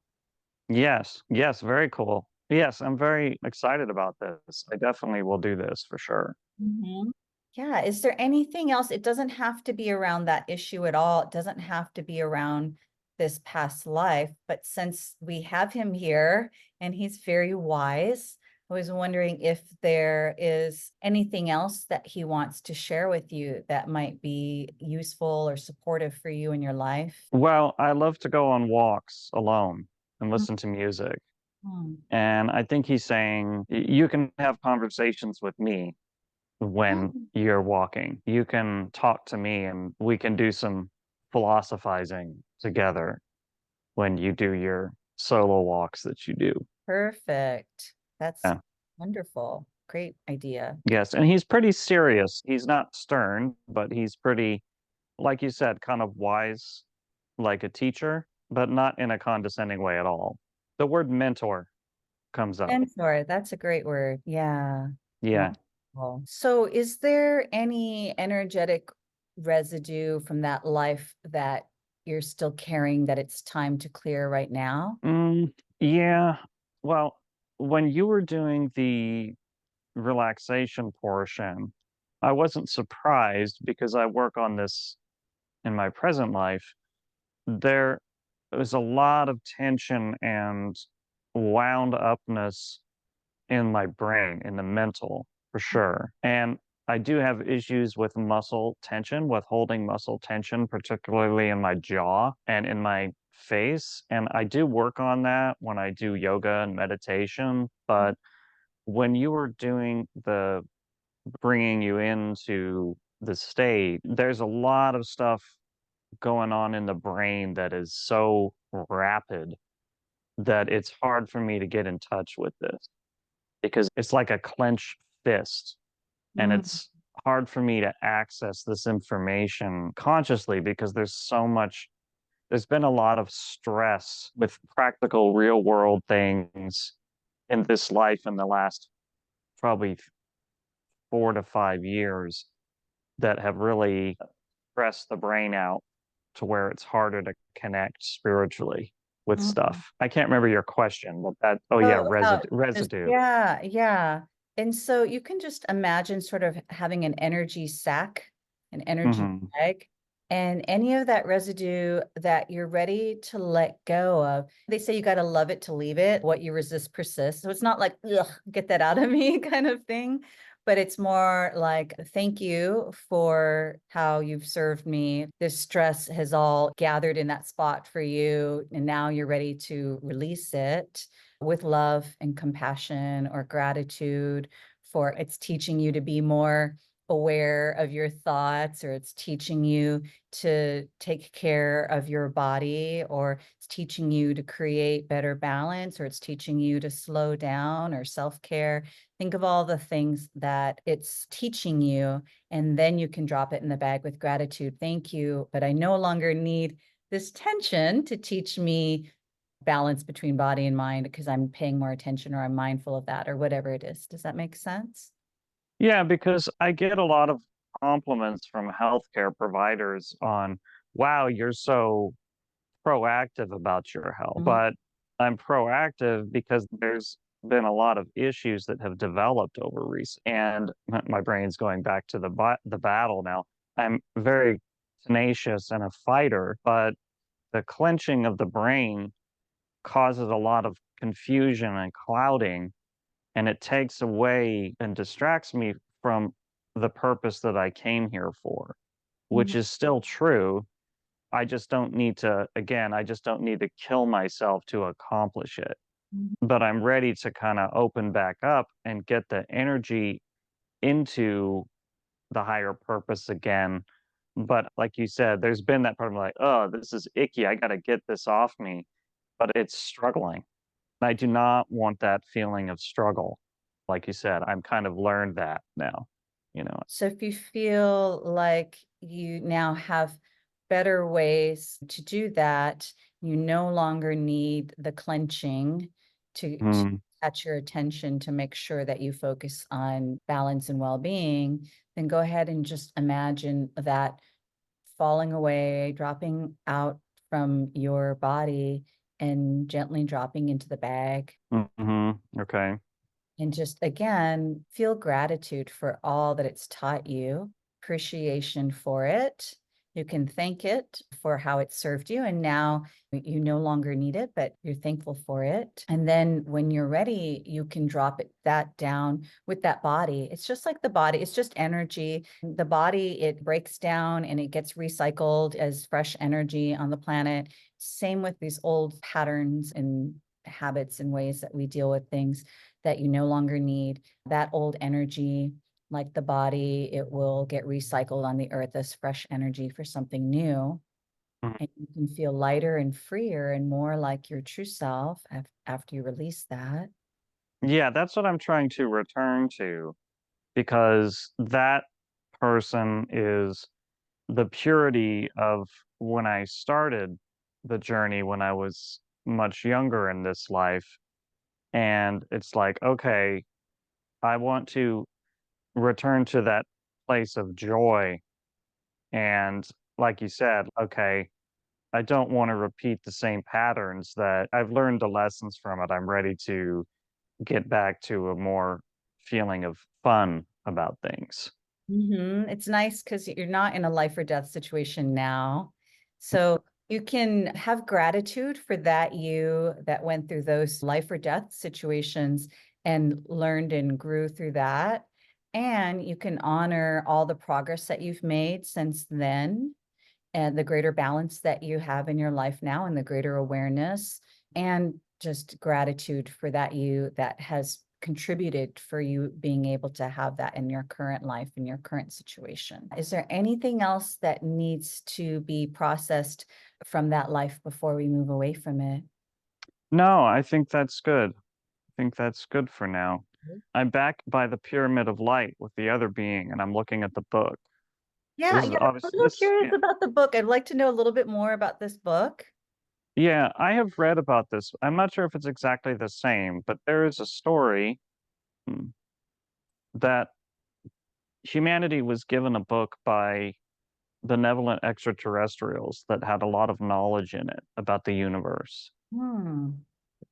Yes, yes, very cool. Yes, I'm very excited about this. I definitely will do this for sure. Mhm. Yeah. Is there anything else? It doesn't have to be around that issue at all. It doesn't have to be around this past life. But since we have him here and he's very wise, I was wondering if there is anything else that he wants to share with you that might be useful or supportive for you in your life. Well, I love to go on walks alone and listen to music. Mhm. And I think he's saying you can have conversations with me when Mhm. you're walking. You can talk to me and we can do some philosophizing together when you do your solo walks that you do. Perfect. That's Yeah. wonderful. Great idea. Yes. And he's pretty serious. He's not stern, but he's pretty, like you said, kind of wise, like a teacher, but not in a condescending way at all. The word mentor comes up. Mentor, that's a great word. Yeah. Yeah. Wonderful. So is there any energetic residue from that life that you're still carrying that it's time to clear right now? Yeah. Well, when you were doing the relaxation portion, I wasn't surprised because I work on this in my present life. There was a lot of tension and wound upness in my brain, in the mental, for sure. And I do have issues with muscle tension, with holding muscle tension, particularly in my jaw and in my face. And I do work on that when I do yoga and meditation. But when you were doing the bringing you into the state, there's a lot of stuff going on in the brain that is so rapid that it's hard for me to get in touch with this because it's like a clenched fist and Mm, it's hard for me to access this information consciously because there's been a lot of stress with practical real world things in this life in the last probably 4 to 5 years that have really stressed the brain out to where it's harder to connect spiritually with Mhm. stuff. I can't remember your question, but that oh yeah, Oh, about this, residue. yeah, yeah. And so you can just imagine sort of having an energy sac, an energy Mhm. bag, and any of that residue that you're ready to let go of. They say you got to love it to leave it. What you resist persists. So it's not like, ugh, get that out of me kind of thing. But it's more like, thank you for how you've served me. This stress has all gathered in that spot for you. And now you're ready to release it with love and compassion or gratitude for it's teaching you to be more aware of your thoughts, or it's teaching you to take care of your body, or it's teaching you to create better balance, or it's teaching you to slow down or self-care. Think of all the things that it's teaching you, and then you can drop it in the bag with gratitude. Thank you, but I no longer need this tension to teach me balance between body and mind because I'm paying more attention or I'm mindful of that or whatever it is. Does that make sense? Yeah, because I get a lot of compliments from healthcare providers on, wow, you're so proactive about your health. Mhm. But I'm proactive because there's been a lot of issues that have developed over recent, and my brain's going back to the battle now. I'm very tenacious and a fighter, but the clenching of the brain causes a lot of confusion and clouding, and it takes away and distracts me from the purpose that I came here for, which Mhm. is still true. I just don't need to, again, I just don't need to kill myself to accomplish it. Mhm. But I'm ready to kind of open back up and get the energy into the higher purpose again. But like you said, there's been that part of like, oh, this is icky. I got to get this off me. But it's struggling. I do not want that feeling of struggle. Like you said, I'm kind of learned that now, you know. So if you feel like you now have better ways to do that, you no longer need the clenching to Mm, catch your attention to make sure that you focus on balance and well-being, then go ahead and just imagine that falling away, dropping out from your body and gently dropping into the bag. okay. And just again, feel gratitude for all that it's taught you, appreciation for it. You can thank it for how it served you. And now you no longer need it, but you're thankful for it. And then when you're ready, you can drop that down with that body. It's just like the body, it's just energy. The body, it breaks down and it gets recycled as fresh energy on the planet. Same with these old patterns and habits and ways that we deal with things that you no longer need. That old energy, like the body, it will get recycled on the earth as fresh energy for something new. Mhm. And you can feel lighter and freer and more like your true self after you release that. Yeah, that's what I'm trying to return to because that person is the purity of when I started the journey when I was much younger in this life. And it's like, okay, I want to return to that place of joy. And like you said, okay, I don't want to repeat the same patterns that I've learned the lessons from it. I'm ready to get back to a more feeling of fun about things. It's nice because you're not in a life or death situation now. So you can have gratitude for that you that went through those life or death situations and learned and grew through that. And you can honor all the progress that you've made since then and the greater balance that you have in your life now and the greater awareness and just gratitude for that you that has contributed for you being able to have that in your current life, in your current situation. Is there anything else that needs to be processed from that life before we move away from it? No, I think that's good. I think that's good for now. I'm back by the pyramid of light with the other being, and I'm looking at the book. Yeah, This is yeah. I'm a obviously little this. curious Yeah, about the book. I'd like to know a little bit more about this book. yeah, I have read about this. I'm not sure if it's exactly the same, but there is a story, mm, that humanity was given a book by benevolent extraterrestrials that had a lot of knowledge in it about the universe. Hmm.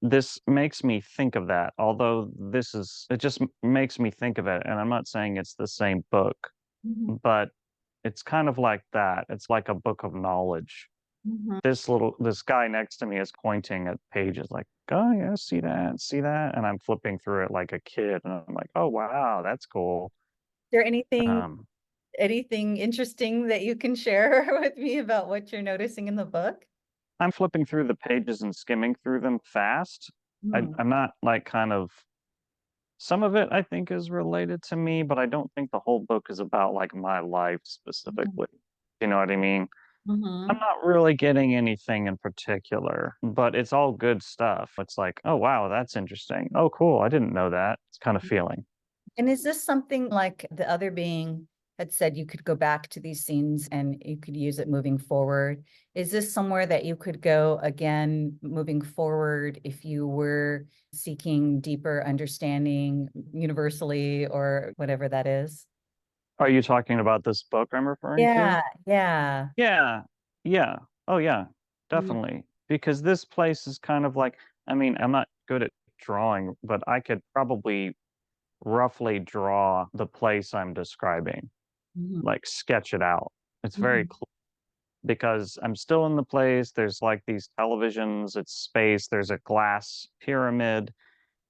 This makes me think of that, although it just makes me think of it. And I'm not saying it's the same book, Mhm. but it's kind of like that. It's like a book of knowledge. Mhm. This guy next to me is pointing at pages like, oh yeah, see that, and I'm flipping through it like a kid, and I'm like, oh wow, that's cool. Is there anything Um, anything interesting that you can share with me about what you're noticing in the book? I'm flipping through the pages and skimming through them fast. Hmm. I'm not like kind of some of it I think is related to me, but I don't think the whole book is about like my life specifically. You know what I mean? I'm Mm-hmm. not really getting anything in particular, but it's all good stuff. It's like, oh wow, that's interesting. Oh cool, I didn't know that. It's kind of feeling. And is this something like the other being had said you could go back to these scenes and you could use it moving forward? Is this somewhere that you could go again moving forward if you were seeking deeper understanding universally or whatever that is? Are you talking about this book I'm referring to? Yeah, yeah. Yeah. Yeah. Oh yeah, Mm. definitely. Because this place is kind of like, I mean, I'm not good at drawing, but I could probably roughly draw the place I'm describing, Mhm. like sketch it out. It's very Mhm. clear because I'm still in the place. There's like these televisions, it's space, there's a glass pyramid,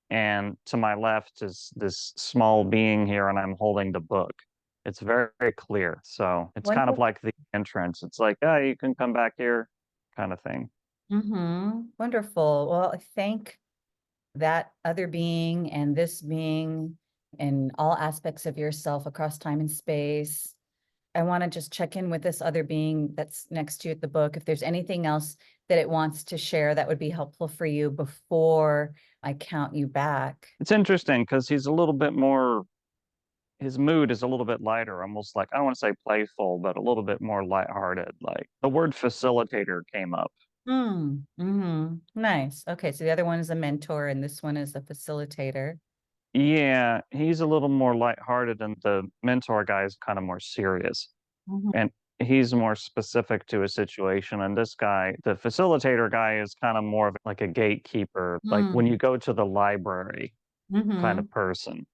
and to my left is this small being here, and I'm holding the book. It's very, very clear. So it's kind of Wonderful. like the entrance. It's like, oh, you can come back here, kind of thing. Wonderful. Well, I thank that other being and this being and all aspects of yourself across time and space. I want to just check in with this other being that's next to you at the book. If there's anything else that it wants to share that would be helpful for you before I count you back. It's interesting because he's a little bit more, his mood is a little bit lighter, almost like, I don't want to say playful, but a little bit more lighthearted. Like the word facilitator came up. Nice. Okay, so the other one is a mentor and this one is a facilitator. Yeah, he's a little more lighthearted, and the mentor guy is kind of more serious. Mhm. And he's more specific to a situation. And this guy, the facilitator guy, is kind of more of like a gatekeeper, like when Mm. you go to the library kind Mhm. of person.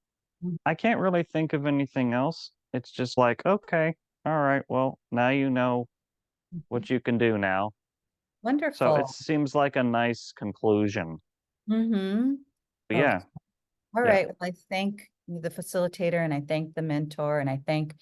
I can't really think of anything else. It's just like, okay, all right, well, now you know Mhm. what you can do now. So it Wonderful. seems like a nice conclusion. Mm-hmm. But Okay. yeah, All yeah. right. Well, I thank the facilitator and I thank the mentor and I thank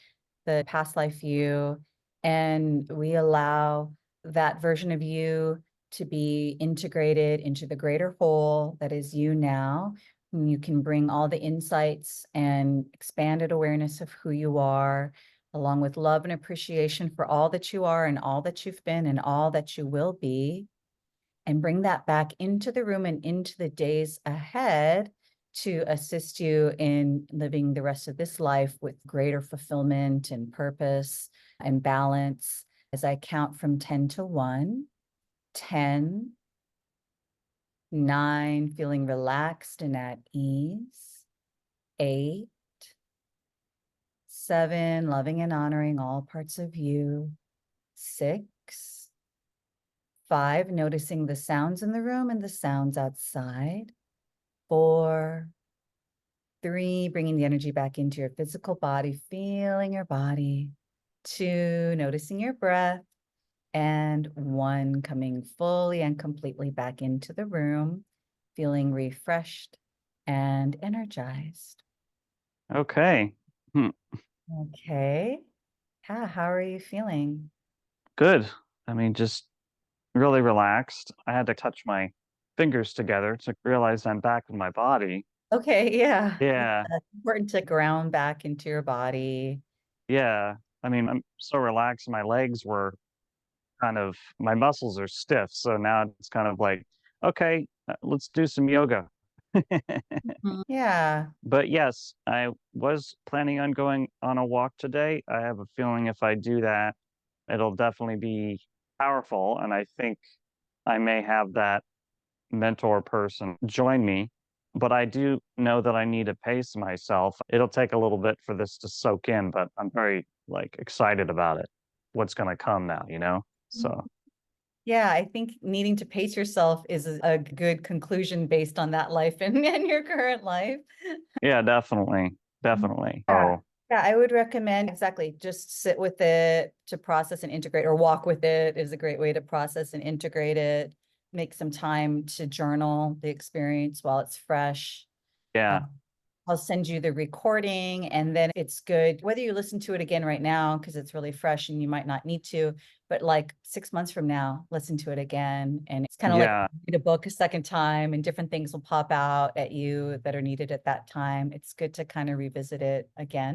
the past life you. And we allow that version of you to be integrated into the greater whole that is you now. And you can bring all the insights and expanded awareness of who you are, along with love and appreciation for all that you are and all that you've been and all that you will be, and bring that back into the room and into the days ahead to assist you in living the rest of this life with greater fulfillment and purpose and balance. As I count from 10 to 1, 10, 9, feeling relaxed and at ease, 8, 7, loving and honoring all parts of you, 6, 5, noticing the sounds in the room and the sounds outside, 4, 3, bringing the energy back into your physical body, feeling your body. 2, noticing your breath. And 1, coming fully and completely back into the room, feeling refreshed and energized. Okay. Hmm. Okay. How are you feeling? Good. I mean, just really relaxed. I had to touch my fingers together to realize I'm back in my body. Okay, yeah. Yeah. It's important to ground back into your body. Yeah. I mean, I'm so relaxed. My legs were kind of, my muscles are stiff. So now it's kind of like, okay, let's do some yoga. Mhm. Yeah. But yes, I was planning on going on a walk today. I have a feeling if I do that, it'll definitely be powerful. And I think I may have that mentor person join me. but I do know that I need to pace myself. It'll take a little bit for this to soak in, but I'm very like excited about it. What's going to come now, you know? So, Yeah, I think needing to pace yourself is a good conclusion based on that life and your current life. yeah, definitely. Definitely. Yeah. Oh, Yeah, I would recommend exactly just sit with it to process and integrate, or walk with it is a great way to process and integrate it. Make some time to journal the experience while it's fresh. Uh, yeah. I'll send you the recording, and then it's good whether you listen to it again right now because it's really fresh and you might not need to, but like 6 months from now, listen to it again. And it's kind of like Yeah. read a book a second time, and different things will pop out at you that are needed at that time. It's good to kind of revisit it again.